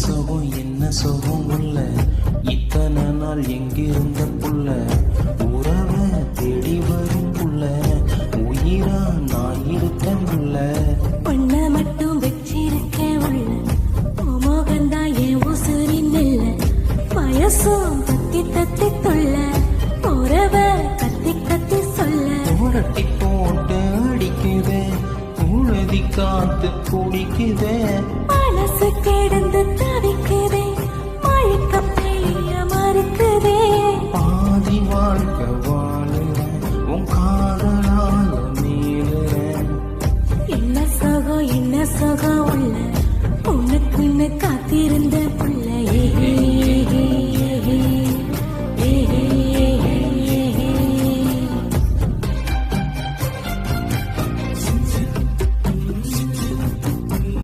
சுகம் என்ன சுகம் உள்ள இத்தனை நாள் எங்கிருந்த புள்ள உறவை தேடி வரும் புள்ள உயிரா நான் இருக்கேன் புள்ள பொண்ண மட்டும் வச்சிருக்கேன் உள்ள மோகந்தான் என் உசுரின் இல்ல வயசும் தத்தி தத்தி தொல்ல உறவ கத்தி கத்தி சொல்ல உரட்டி போட்டு அடிக்குதே உழுதி காத்து குடிக்குதே மனசு கிடந்து தவிக்குதே மழைக்க பெய்ய மறுக்குதே பாதி வாழ்க்கை வாழுறேன் உன் காதலால மீறுறேன் என்ன சுகம் உள்ள உனக்குன்னு காத்திருந்த புள்ள